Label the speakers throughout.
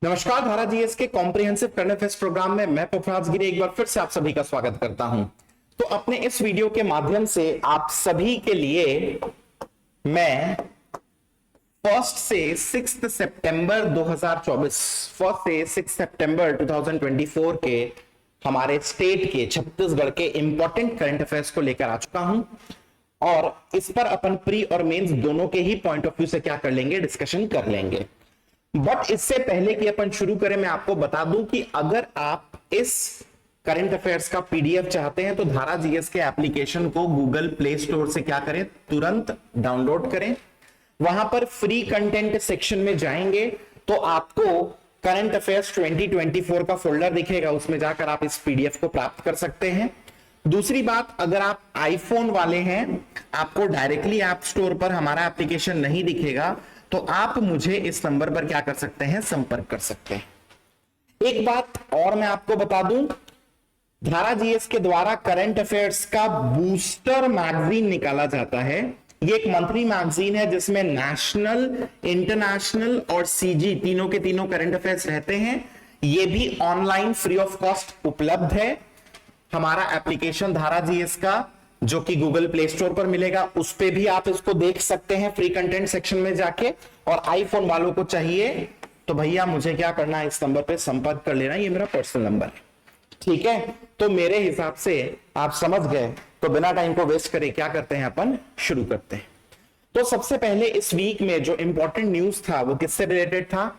Speaker 1: नमस्कार। धारा जीएस के कॉम्प्रिहेंसिव करंट अफेयर्स प्रोग्राम में मैं पुखराज गिरी एक बार फिर से आप सभी का स्वागत करता हूं। तो अपने इस वीडियो के माध्यम से आप सभी के लिए मैं फर्स्ट से 6 सितंबर 2024 फर्स्ट से 6 सितंबर 2024 के हमारे स्टेट के छत्तीसगढ़ के इंपॉर्टेंट करंट अफेयर्स को लेकर आ चुका हूं और इस पर अपन प्री और मेंस दोनों के ही पॉइंट ऑफ व्यू से क्या कर लेंगे, डिस्कशन कर लेंगे। बट इससे पहले कि अपन शुरू करें, मैं आपको बता दूं कि अगर आप इस करंट अफेयर्स का पीडीएफ चाहते हैं तो धारा जीएस के एप्लीकेशन को गूगल प्ले स्टोर से क्या करें, तुरंत डाउनलोड करें। वहां पर फ्री कंटेंट सेक्शन में जाएंगे तो आपको करंट अफेयर्स 2024 का फोल्डर दिखेगा, उसमें जाकर आप इस पीडीएफ को प्राप्त कर सकते हैं। दूसरी बात, अगर आप आईफोन वाले हैं, आपको डायरेक्टली ऐप स्टोर पर हमारा एप्लीकेशन नहीं दिखेगा, तो आप मुझे इस नंबर पर क्या कर सकते हैं, संपर्क कर सकते हैं। एक बात और मैं आपको बता दूं, धारा जीएस के द्वारा करंट अफेयर्स का बूस्टर मैगजीन निकाला जाता है। ये एक मंथली मैगजीन है जिसमें नेशनल, इंटरनेशनल और सीजी तीनों के तीनों करंट अफेयर्स रहते हैं। ये भी ऑनलाइन फ्री ऑफ कॉस्ट उपलब्ध है। हमारा एप्लीकेशन धारा जीएस का जो कि गूगल प्ले स्टोर पर मिलेगा, उस पे भी आप इसको देख सकते हैं फ्री कंटेंट सेक्शन में जाके। और आईफोन वालों को चाहिए तो भैया मुझे क्या करना है, इस नंबर पे संपर्क कर लेना, ये मेरा पर्सनल नंबर है। ठीक है, तो मेरे हिसाब से आप समझ गए, तो बिना टाइम को वेस्ट करे क्या करते हैं, अपन शुरू करते हैं। तो सबसे पहले इस वीक में जो इंपॉर्टेंट न्यूज था वो किससे रिलेटेड था,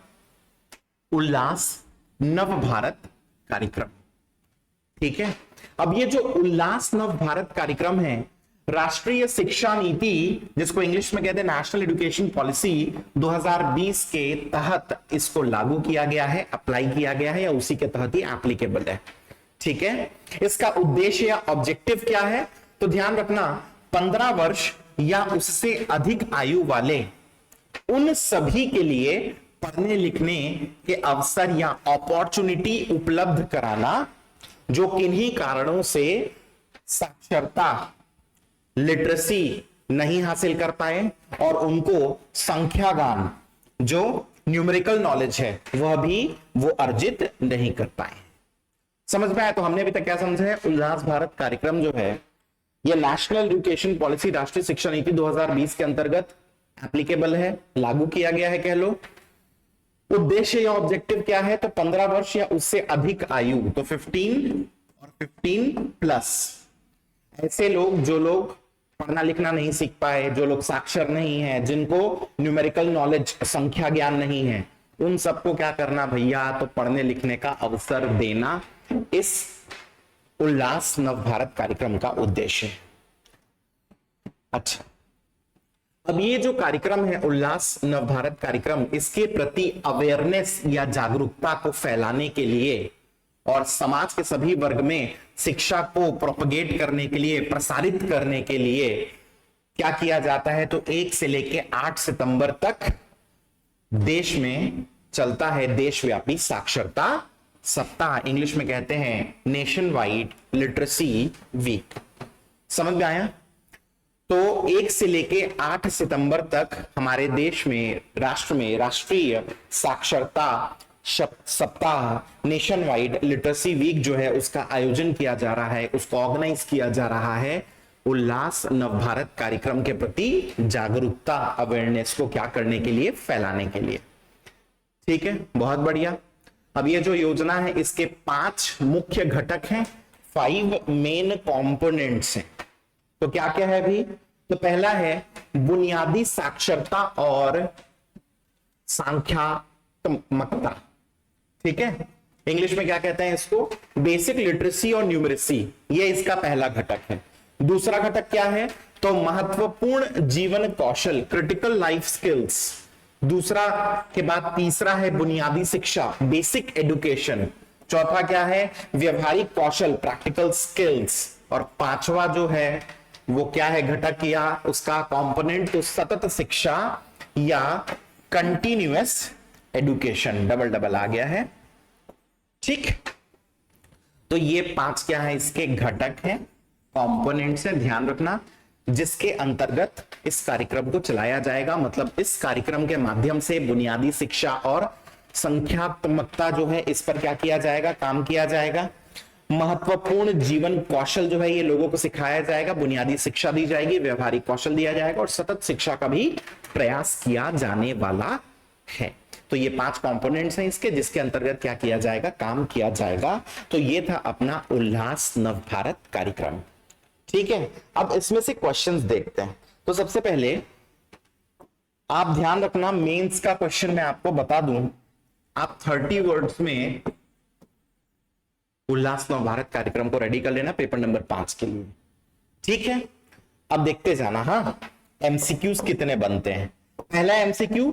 Speaker 1: उल्लास नव भारत कार्यक्रम। ठीक है, अब ये जो उल्लास नव भारत कार्यक्रम है, राष्ट्रीय शिक्षा नीति जिसको इंग्लिश में कहते हैं नेशनल एजुकेशन पॉलिसी 2020 के तहत इसको लागू किया गया है, अप्लाई किया गया है, या उसी के तहत ही एप्लीकेबल है। ठीक है, इसका उद्देश्य या ऑब्जेक्टिव क्या है, तो ध्यान रखना, 15 वर्ष या उससे अधिक आयु वाले उन सभी के लिए पढ़ने लिखने के अवसर या अपॉर्चुनिटी उपलब्ध कराना जो किन्हीं कारणों से साक्षरता, लिटरेसी नहीं हासिल कर पाए और उनको संख्या ज्ञान जो न्यूमेरिकल नॉलेज है वह भी वो अर्जित नहीं कर पाए। समझ में आया? तो हमने अभी तक क्या समझा है, उल्लास भारत कार्यक्रम जो है यह नेशनल एजुकेशन पॉलिसी राष्ट्रीय शिक्षा नीति 2020 के अंतर्गत एप्लीकेबल है, लागू किया गया है कह लो। उद्देश्य या ऑब्जेक्टिव क्या है, तो 15 वर्ष या उससे अधिक आयु, तो 15 और 15 प्लस ऐसे लोग, जो लोग पढ़ना लिखना नहीं सीख पाए, जो लोग साक्षर नहीं है, जिनको न्यूमेरिकल नॉलेज संख्या ज्ञान नहीं है, उन सबको क्या करना भैया, तो पढ़ने लिखने का अवसर देना इस उल्लास नव भारत कार्यक्रम का उद्देश्य है। अच्छा, अब ये जो कार्यक्रम है उल्लास नव भारत कार्यक्रम, इसके प्रति अवेयरनेस या जागरूकता को फैलाने के लिए और समाज के सभी वर्ग में शिक्षा को प्रोपगेट करने के लिए, प्रसारित करने के लिए क्या किया जाता है, तो 1 से लेके 8 सितंबर तक देश में चलता है देशव्यापी साक्षरता सप्ताह, इंग्लिश में कहते हैं नेशन वाइड लिटरेसी वीक। समझ में आया? तो 1 से लेके 8 सितंबर तक हमारे देश में, राष्ट्र में राष्ट्रीय साक्षरता सप्ताह, नेशन वाइड लिटरेसी वीक जो है उसका आयोजन किया जा रहा है, उसको ऑर्गेनाइज किया जा रहा है उल्लास नव भारत कार्यक्रम के प्रति जागरूकता, अवेयरनेस को क्या करने के लिए, फैलाने के लिए। ठीक है, बहुत बढ़िया। अब ये जो योजना है इसके 5 मुख्य घटक हैं, 5 मेन कंपोनेंट्स हैं। तो क्या क्या है अभी, तो पहला है बुनियादी साक्षरता और सांख्यात्मकता। ठीक है, इंग्लिश में क्या कहते हैं इसको, बेसिक लिटरेसी और न्यूमरेसी, ये इसका पहला घटक है। दूसरा घटक क्या है, तो महत्वपूर्ण जीवन कौशल, क्रिटिकल लाइफ स्किल्स। दूसरा के बाद तीसरा है बुनियादी शिक्षा, बेसिक एजुकेशन। चौथा क्या है, व्यवहारिक कौशल, प्रैक्टिकल स्किल्स। और पांचवा जो है वो क्या है घटक या उसका कंपोनेंट, तो सतत शिक्षा या कंटिन्यूअस एजुकेशन, डबल डबल आ गया है। ठीक, तो ये 5 क्या है, इसके घटक हैं, कंपोनेंट्स हैं, ध्यान रखना, जिसके अंतर्गत इस कार्यक्रम को चलाया जाएगा। मतलब इस कार्यक्रम के माध्यम से बुनियादी शिक्षा और संख्यात्मकता जो है इस पर क्या किया जाएगा, काम किया जाएगा। महत्वपूर्ण जीवन कौशल जो है ये लोगों को सिखाया जाएगा, बुनियादी शिक्षा दी जाएगी, व्यवहारिक कौशल दिया जाएगा और सतत शिक्षा का भी प्रयास किया जाने वाला है। तो ये 5 कंपोनेंट्स हैं इसके, जिसके अंतर्गत क्या किया जाएगा, काम किया जाएगा। तो ये था अपना उल्लास नवभारत कार्यक्रम। ठीक है, अब इसमें से क्वेश्चंस देखते हैं। तो सबसे पहले आप ध्यान रखना, मेंस का क्वेश्चन मैं आपको बता दूं, आप 30 वर्ड्स में उल्लास नवभारत कार्यक्रम को रेडी कर लेना पेपर नंबर 5 के लिए। ठीक है, अब देखते जाना। हाँ, एमसीक्यूज कितने बनते हैं। पहला एमसीक्यू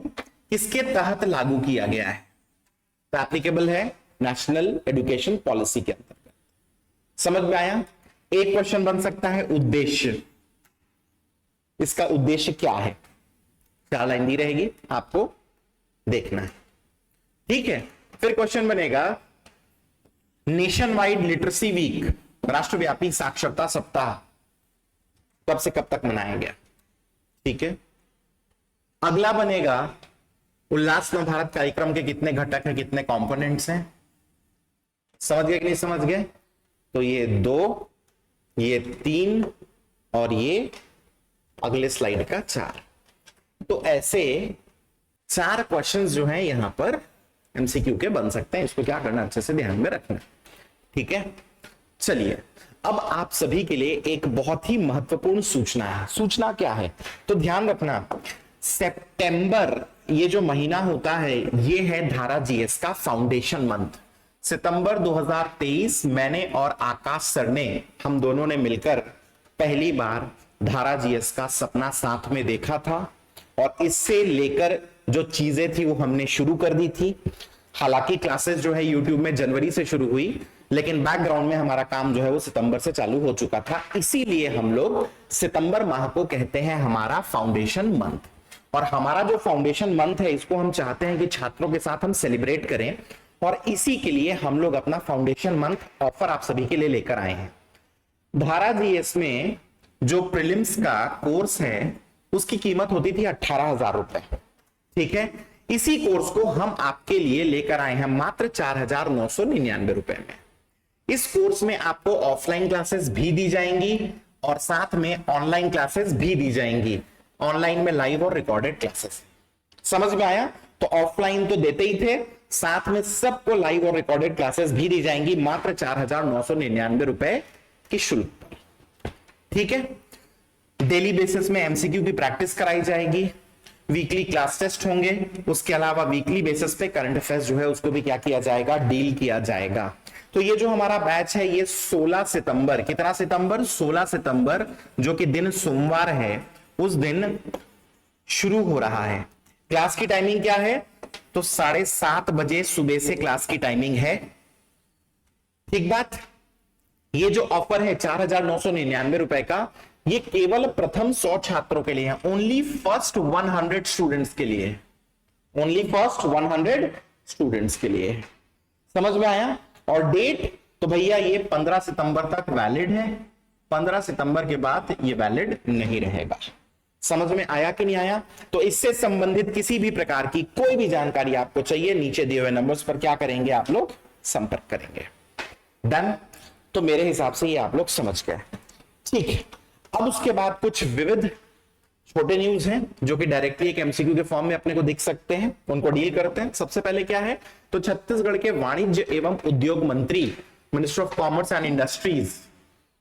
Speaker 1: किसके तहत लागू किया गया है, तो एप्लीकेबल है नेशनल एजुकेशन पॉलिसी के अंतर्गत। समझ में आया। एक क्वेश्चन बन सकता है उद्देश्य, इसका उद्देश्य क्या है, 4 लाइन दी रहेगी, आपको देखना है। ठीक है, फिर क्वेश्चन बनेगा नेशन वाइड लिटरेसी वीक, राष्ट्रव्यापी साक्षरता सप्ताह कब से कब तक मनाया गया। ठीक है, अगला बनेगा उल्लास नवभारत कार्यक्रम के कितने घटक हैं, कितने कंपोनेंट्स हैं। समझ गए कि नहीं समझ गए। तो ये 2, ये 3 और ये अगले स्लाइड का 4। तो ऐसे 4 क्वेश्चंस जो हैं यहां पर एमसीक्यू के बन सकते हैं। इसको क्या करना, अच्छे से ध्यान में रखना। ठीक है, चलिए अब आप सभी के लिए एक बहुत ही महत्वपूर्ण सूचना है। सूचना क्या है, तो ध्यान रखना, सितंबर ये जो महीना होता है ये है धारा जीएस का फाउंडेशन मंथ। सितंबर 2023 मैंने और आकाश सर ने, हम दोनों ने मिलकर पहली बार धारा जीएस का सपना साथ में देखा था और इससे लेकर जो चीजें थी वो हमने शुरू कर दी थी। हालांकि क्लासेस जो है यूट्यूब में जनवरी से शुरू हुई, लेकिन बैकग्राउंड में हमारा काम जो है वो सितंबर से चालू हो चुका था। इसीलिए हम लोग सितंबर माह को कहते हैं हमारा फाउंडेशन मंथ। और हमारा जो फाउंडेशन मंथ है इसको हम चाहते हैं कि छात्रों के साथ हम सेलिब्रेट करें, और इसी के लिए हम लोग अपना फाउंडेशन मंथ ऑफर आप सभी के लिए लेकर आए हैं। धारा जीएस में जो प्रीलिम्स का कोर्स है उसकी कीमत होती थी 18,000 रुपए। ठीक है, इसी कोर्स को हम आपके लिए लेकर आए हैं मात्र 4,999 रुपए में। इस कोर्स में आपको ऑफलाइन क्लासेस भी दी जाएंगी और साथ में ऑनलाइन क्लासेस भी दी जाएंगी। ऑनलाइन में लाइव और रिकॉर्डेड क्लासेस। समझ में आया। तो ऑफलाइन तो देते ही थे, साथ में सबको लाइव और रिकॉर्डेड क्लासेस भी दी जाएंगी मात्र 4,999 रुपए की शुल्क पर। ठीक है, डेली बेसिस में एमसीक्यू की प्रैक्टिस कराई जाएगी, वीकली क्लास टेस्ट होंगे, उसके अलावा वीकली बेसिस पे करंट अफेयर्स जो है उसको भी क्या किया जाएगा, डील किया जाएगा। तो ये जो हमारा बैच है ये 16 सितंबर, कितना सितंबर, 16 सितंबर जो कि दिन सोमवार है उस दिन शुरू हो रहा है। क्लास की टाइमिंग क्या है, तो 7:30 बजे सुबह से क्लास की टाइमिंग है। ठीक बात। ये जो ऑफर है 4,999 रुपए का, ये केवल प्रथम 100 छात्रों के लिए है। ओनली फर्स्ट 100 स्टूडेंट्स के लिए, ओनली फर्स्ट 100 स्टूडेंट्स के लिए। समझ में आया। और डेट तो भैया ये 15 सितंबर तक वैलिड है, 15 सितंबर के बाद ये वैलिड नहीं रहेगा। समझ में आया कि नहीं आया। तो इससे संबंधित किसी भी प्रकार की कोई भी जानकारी आपको चाहिए, नीचे दिए हुए नंबर्स पर क्या करेंगे, आप लोग संपर्क करेंगे। डन। तो मेरे हिसाब से ये आप लोग समझ गए। ठीक है, अब उसके बाद कुछ विविध छोटे न्यूज हैं जो कि डायरेक्टली एक एमसीक्यू के फॉर्म में अपने को दिख सकते हैं, उनको डील करते हैं। सबसे पहले क्या है, तो छत्तीसगढ़ के वाणिज्य एवं उद्योग मंत्री, minister of commerce and industries,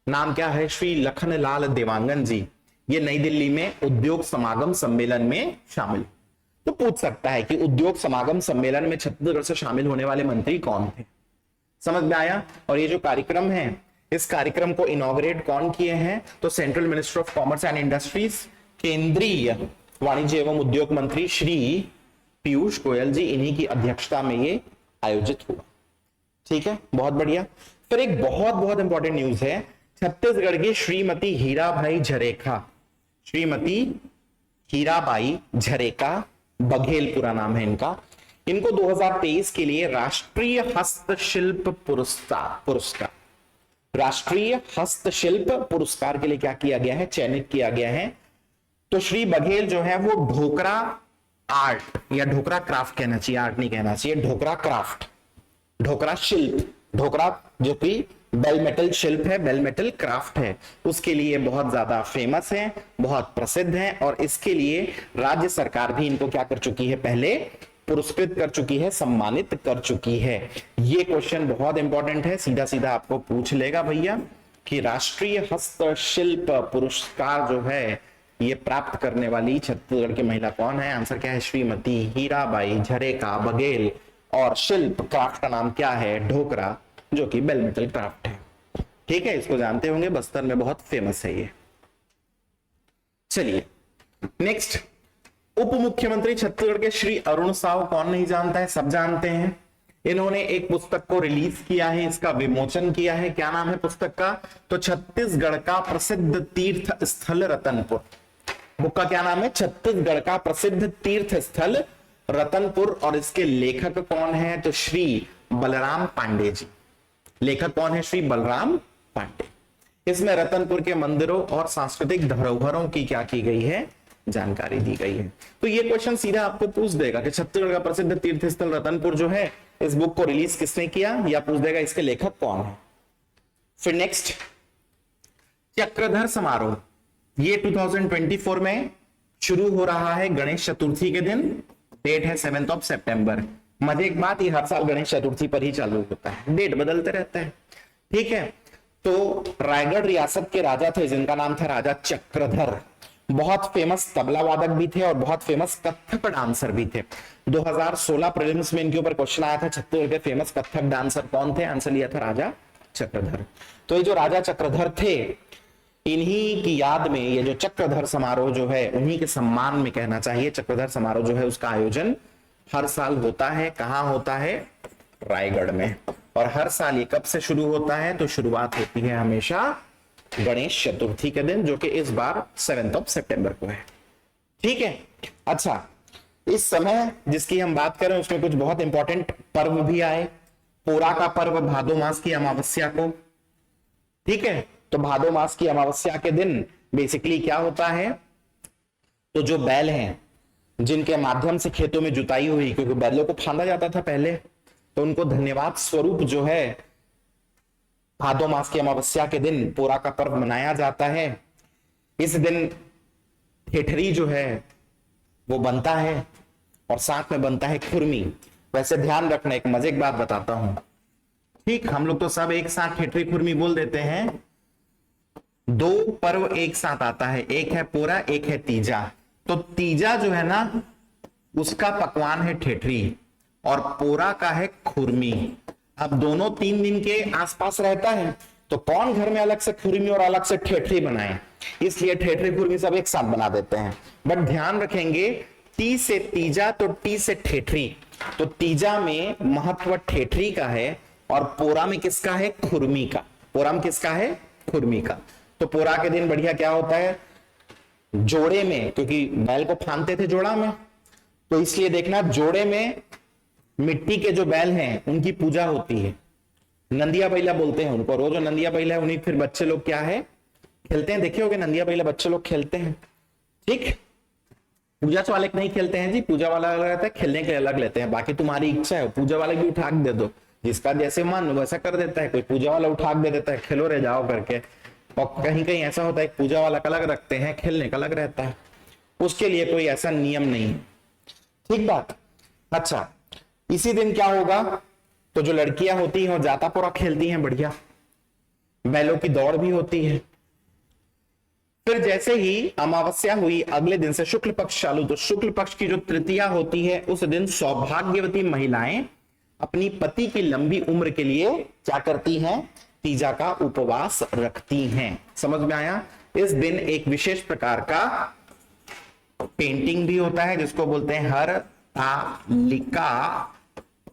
Speaker 1: नाम क्या है, श्री लखनलाल देवांगन जी, ये नई दिल्ली में उद्योग समागम सम्मेलन में शामिल। तो पूछ सकता है कि उद्योग समागम सम्मेलन में छत्तीसगढ़ से शामिल होने वाले मंत्री कौन थे। समझ में आया। और ये जो कार्यक्रम है, इस कार्यक्रम को इनॉग्रेट कौन किए हैं, तो central minister of commerce and industries, केंद्रीय वाणिज्य एवं उद्योग मंत्री श्री पीयूष गोयल जी, इन्हीं की अध्यक्षता में ये आयोजित हुआ। ठीक है, बहुत बढ़िया। फिर एक बहुत बहुत इंपॉर्टेंट न्यूज है, छत्तीसगढ़ की श्रीमती हीराबाई झरेखा, श्रीमती हीराबाई झरेखा बघेल पूरा नाम है इनका, इनको 2023 के लिए राष्ट्रीय हस्तशिल्प पुरस्कार, राष्ट्रीय हस्तशिल्प पुरस्कार के लिए क्या किया गया है, चयनित किया गया है। तो श्री बघेल जो है वो ढोकरा आर्ट या ढोकरा क्राफ्ट कहना चाहिए, आर्ट नहीं कहना चाहिए, ढोकरा क्राफ्ट, ढोकरा शिल्प, ढोकरा जो कि बेल मेटल शिल्प है, बेल मेटल क्राफ्ट है, उसके लिए बहुत ज्यादा फेमस है, बहुत प्रसिद्ध है, और इसके लिए राज्य सरकार भी इनको क्या कर चुकी है, पहले पुरस्कृत कर चुकी है, सम्मानित कर चुकी है। ये क्वेश्चन बहुत इंपॉर्टेंट है, सीधा सीधा आपको पूछ लेगा भैया कि राष्ट्रीय हस्तशिल्प पुरस्कार जो है ये प्राप्त करने वाली छत्तीसगढ़ की महिला कौन है? आंसर क्या है? श्रीमती हीराबाई झरेका बघेल, और शिल्प क्राफ्ट का नाम क्या है? ढोकरा, जो कि बेल मेटल क्राफ्ट है। ठीक है, इसको जानते होंगे, बस्तर में बहुत फेमस है ये। चलिए नेक्स्ट, उप मुख्यमंत्री छत्तीसगढ़ के श्री अरुण साव, कौन नहीं जानता है, सब जानते हैं। इन्होंने एक पुस्तक को रिलीज किया है, इसका विमोचन किया है। क्या नाम है पुस्तक का? तो छत्तीसगढ़ का प्रसिद्ध तीर्थ स्थल रतनपुर। बुक का क्या नाम है? छत्तीसगढ़ का प्रसिद्ध तीर्थ स्थल रतनपुर। और इसके लेखक कौन है? तो श्री बलराम पांडे जी। लेखक कौन है? श्री बलराम पांडे। इसमें रतनपुर के मंदिरों और सांस्कृतिक धरोहरों की क्या की गई है? जानकारी दी गई है। तो ये क्वेश्चन सीधा आपको पूछ देगा कि छत्तीसगढ़ का प्रसिद्ध तीर्थ स्थल रतनपुर जो है, इस बुक को रिलीज किसने किया, या पूछ देगा इसके लेखक कौन है। फिर नेक्स्ट, चक्रधर समारोह, ये 2024 में शुरू हो रहा है गणेश चतुर्थी के दिन। डेट है 7 सितंबर। मजे एक बात, ये हर साल गणेश चतुर्थी पर ही चालू होता है, डेट बदलते रहता है। ठीक है, तो रायगढ़ रियासत के राजा थे जिनका नाम था राजा चक्रधर। बहुत फेमस तबला वादक भी थे और बहुत फेमस कथक डांसर भी थे। 2016 प्रीलिम्स में इनके ऊपर क्वेश्चन आया था, छत्तीसगढ़ के फेमस कथक डांसर कौन थे? आंसर लिया था राजा चक्रधर। तो ये जो राजा चक्रधर थे, इन्हीं की याद में ये जो चक्रधर समारोह जो है, उन्हीं के सम्मान में कहना चाहिए, चक्रधर समारोह जो है उसका आयोजन हर साल होता है। कहां होता है? रायगढ़ में। और हर साल ये कब से शुरू होता है? तो शुरुआत होती है हमेशा गणेश चतुर्थी के दिन, जो कि इस बार 7 सितंबर को है। ठीक है, अच्छा, इस समय जिसकी हम बात करें उसमें कुछ बहुत इंपॉर्टेंट पर्व भी आए। पोरा का पर्व भादो मास की अमावस्या को। ठीक है, तो भादो मास की अमावस्या के दिन बेसिकली क्या होता है, तो जो बैल हैं जिनके माध्यम से खेतों में जुताई हुई, क्योंकि बैलों को फांदा जाता था पहले, तो उनको धन्यवाद स्वरूप जो है भादो मास की अमावस्या के दिन पोरा का पर्व मनाया जाता है। इस दिन ठेठरी जो है वो बनता है और साथ में बनता है खुरमी। वैसे ध्यान रखना, एक मजे की बात बताता हूं। ठीक, हम लोग तो सब एक साथ ठेठरी खुरमी बोल देते हैं। दो पर्व एक साथ आता है, एक है पोरा, एक है तीजा। तो तीजा जो है ना, उसका पकवान है ठेठरी और पोरा का है खुरमी। अब दोनों 3 दिन के आसपास रहता है, तो कौन घर में अलग से खुरमी और अलग से ठेठरी बनाए, इसलिए ठेठरी खुरमी सब एक साथ बना देते हैं। बट ध्यान रखेंगे, टी से तीजा तो टी से ठेठरी, तो तीजा में महत्व ठेठरी का है और पोरा में किसका है? खुरमी का। पोरा में किसका है? खुरमी का। तो पोरा के दिन बढ़िया क्या होता है, जोड़े में, क्योंकि बैल को फांदते थे जोड़ा में, तो इसलिए देखना जोड़े में मिट्टी के जो बैल हैं उनकी पूजा होती है। नंदिया बैला बोलते हैं उनको। रोज नंदिया बैला है, उन्हीं फिर बच्चे लोग क्या है, खेलते हैं। देखे होगे नंदिया बैला बच्चे लोग खेलते हैं। ठीक, पूजा वाले नहीं खेलते हैं जी, पूजा वाला अलग रहता है, खेलने के लिए अलग लेते हैं। बाकी तुम्हारी इच्छा है, पूजा वाले भी उठा दे दो, जिसका जैसे मन वैसा कर देता है। कोई पूजा वाला उठा दे देता है, खेलो रह जाओ करके। और कहीं कहीं ऐसा होता है पूजा वाला का अलग रखते हैं, खेलने का अलग रहता है। उसके लिए कोई ऐसा नियम नहीं। ठीक बात। अच्छा, इसी दिन क्या होगा, तो जो लड़कियां होती हैं वो जाता पोरा खेलती हैं, बढ़िया बैलों की दौड़ भी होती है। फिर जैसे ही अमावस्या हुई, अगले दिन से शुक्ल पक्ष चालू, तो शुक्ल पक्ष की जो तृतीया होती है, उस दिन सौभाग्यवती महिलाएं अपनी पति की लंबी उम्र के लिए क्या करती हैं? तीजा का उपवास रखती हैं। समझ में आया? इस दिन एक विशेष प्रकार का पेंटिंग भी होता है जिसको बोलते हैं हरतालिका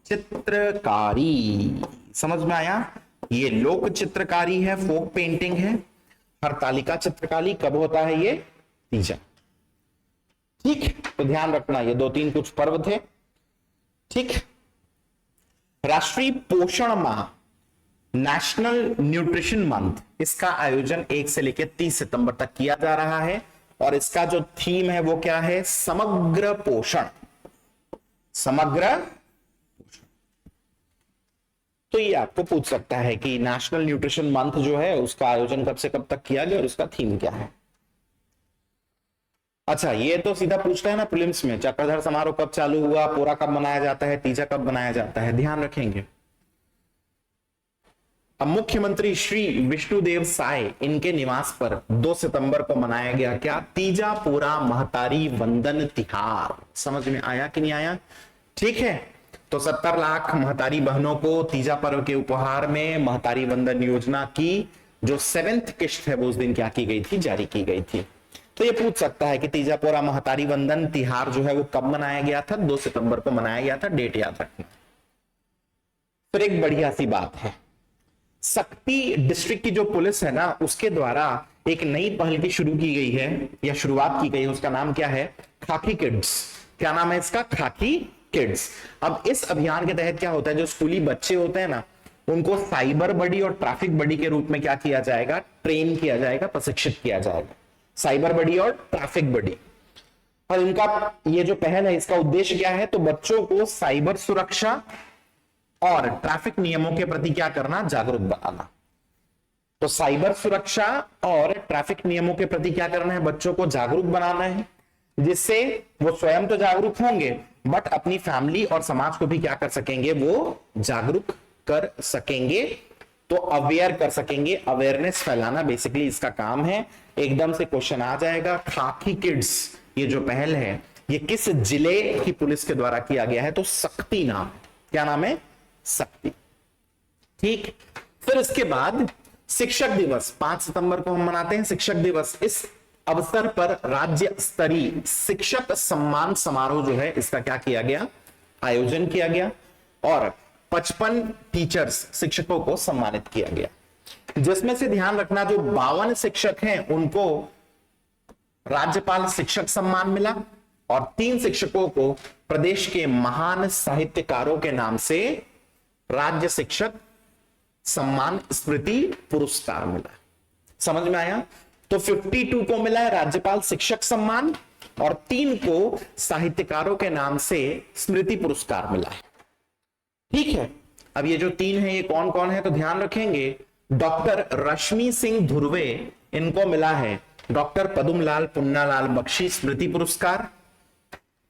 Speaker 1: चित्रकारी। समझ में आया? ये लोक चित्रकारी है, फोक पेंटिंग है। हरतालिका चित्रकारी कब होता है? ये तीजा। ठीक, तो ध्यान रखना, ये 2-3 कुछ पर्व थे। ठीक, राष्ट्रीय पोषण माह, नेशनल न्यूट्रिशन मंथ, इसका आयोजन 1 से लेकर 30 सितंबर तक किया जा रहा है। और इसका जो थीम है वो क्या है? समग्र पोषण। समग्र। तो ये आपको पूछ सकता है कि नेशनल न्यूट्रिशन मंथ जो है उसका आयोजन कब से कब तक किया गया और उसका थीम क्या है। अच्छा, ये तो सीधा पूछता है ना प्रीलिम्स में, चक्रधर समारोह कब चालू हुआ, पूरा कब मनाया जाता है, तीजा कब मनाया जाता है, ध्यान रखेंगे। अब मुख्यमंत्री श्री विष्णुदेव साय इनके निवास पर 2 सितंबर को मनाया गया क्या, तीजा पूरा महतारी वंदन तिहार। समझ में आया कि नहीं आया? ठीक है, तो 70 लाख महतारी बहनों को तीजा पर्व के उपहार में महतारी वंदन योजना की जो 7th किश्त है वो उस दिन क्या की गई थी, जारी की गई थी। तो ये पूछ सकता है कि तीजा पूरा महतारी वंदन तिहार जो है वो कब मनाया गया था, 2 सितंबर को मनाया गया था, डेट याद रखना। फिर एक बढ़िया सी बात है, सक्ती डिस्ट्रिक्ट की जो पुलिस है ना उसके द्वारा एक नई पहल की शुरू की गई है या शुरुआत की गई है, उसका नाम क्या है, खाकी किड्स। क्या नाम है इसका, खाकी किड्स। अब इस अभियान के तहत क्या होता है, जो स्कूली बच्चे होते हैं ना उनको साइबर बडी और ट्रैफिक बडी के रूप में क्या किया जाएगा, ट्रेन किया जाएगा, प्रशिक्षित किया जाएगा। साइबर बडी और ट्रैफिक बडी। और उनका ये जो पहल है इसका उद्देश्य क्या है, तो बच्चों को साइबर सुरक्षा और ट्रैफिक नियमों के प्रति क्या करना, जागरूक बनाना। तो साइबर सुरक्षा और ट्रैफिक नियमों के प्रति क्या करना है, बच्चों को जागरूक बनाना है, जिससे वो स्वयं तो जागरूक होंगे बट अपनी फैमिली और समाज को भी क्या कर सकेंगे, वो जागरूक कर सकेंगे। तो अवेयर कर सकेंगे, अवेयरनेस फैलाना बेसिकली इसका काम है। एकदम से क्वेश्चन आ जाएगा, खाकी किड्स ये जो पहल है ये किस जिले की पुलिस के द्वारा किया गया है, तो सक्ती नाम, क्या नाम है, सक्ती। ठीक, फिर इसके बाद शिक्षक दिवस 5 सितंबर को हम मनाते हैं शिक्षक दिवस। इस अवसर पर राज्य स्तरीय शिक्षक सम्मान समारोह जो है इसका क्या किया गया, आयोजन किया गया और 55 टीचर्स शिक्षकों को सम्मानित किया गया, जिसमें से ध्यान रखना जो 52 शिक्षक हैं उनको राज्यपाल शिक्षक सम्मान मिला और 3 शिक्षकों को प्रदेश के महान साहित्यकारों के नाम से राज्य शिक्षक सम्मान स्मृति पुरस्कार मिला। समझ में आया? तो 52 को मिला है राज्यपाल शिक्षक सम्मान और 3 को साहित्यकारों के नाम से स्मृति पुरस्कार मिला है। ठीक है, अब ये जो 3 है ये कौन कौन है, तो ध्यान रखेंगे। डॉक्टर रश्मि सिंह धुर्वे इनको मिला है डॉक्टर पद्मलाल पुन्नालाल बख्शी स्मृति पुरस्कार।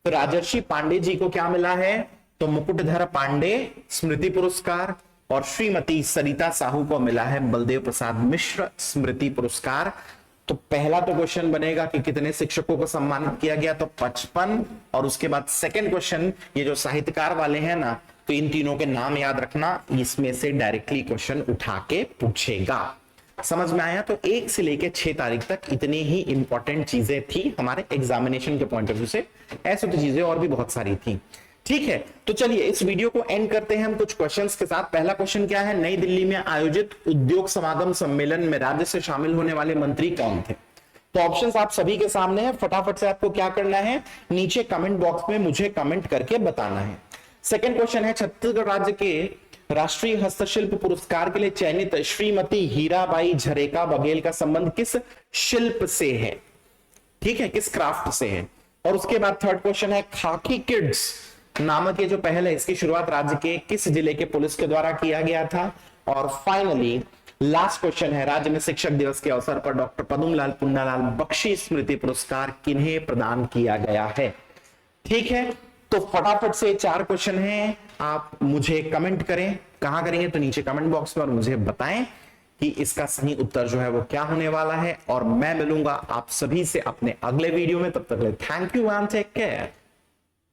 Speaker 1: तो राजर्षि पांडे जी को क्या मिला है, तो मुकुटधर पांडे स्मृति पुरस्कार और श्रीमती सरिता साहू को मिला है बलदेव प्रसाद मिश्र स्मृति पुरस्कार। तो पहला तो क्वेश्चन बनेगा कि कितने शिक्षकों को सम्मानित किया गया, तो 55। और उसके बाद सेकंड क्वेश्चन, ये जो साहित्यकार वाले हैं ना, तो इन तीनों के नाम याद रखना, इसमें से डायरेक्टली क्वेश्चन उठा के पूछेगा। समझ में आया? तो 1 से लेकर 6 तारीख तक इतनी ही इंपॉर्टेंट चीजें थी हमारे एग्जामिनेशन के पॉइंट ऑफ व्यू से। ऐसे तो चीजें और भी बहुत सारी थी। ठीक है, तो चलिए इस वीडियो को एंड करते हैं हम कुछ क्वेश्चंस के साथ। पहला क्वेश्चन क्या है, नई दिल्ली में आयोजित उद्योग समागम सम्मेलन में राज्य से शामिल होने वाले मंत्री कौन थे? तो ऑप्शंस आप सभी के सामने है, फटाफट से आपको क्या करना है, नीचे कमेंट बॉक्स में मुझे कमेंट करके बताना है। सेकंड क्वेश्चन है, छत्तीसगढ़ राज्य के राष्ट्रीय हस्तशिल्प पुरस्कार के लिए चयनित श्रीमती हीराबाई झरेका बघेल का संबंध किस शिल्प से है? ठीक है, किस क्राफ्ट से है? और उसके बाद थर्ड क्वेश्चन है, खाकी किड्स नामक ये जो पहल है इसकी शुरुआत राज्य के किस जिले के पुलिस के द्वारा किया गया था? और फाइनली लास्ट क्वेश्चन है, राज्य में शिक्षक दिवस के अवसर पर डॉक्टर पद्मलाल पुन्नालाल बख्शी स्मृति पुरस्कार किन्हें प्रदान किया गया है? ठीक है, तो फटाफट से 4 क्वेश्चन हैं, आप मुझे कमेंट करें। कहां करेंगे, तो नीचे कमेंट बॉक्स में, और मुझे बताएं कि इसका सही उत्तर जो है वो क्या होने वाला है। और मैं मिलूंगा आप सभी से अपने अगले वीडियो में, तब तक के लिए thank you and take care.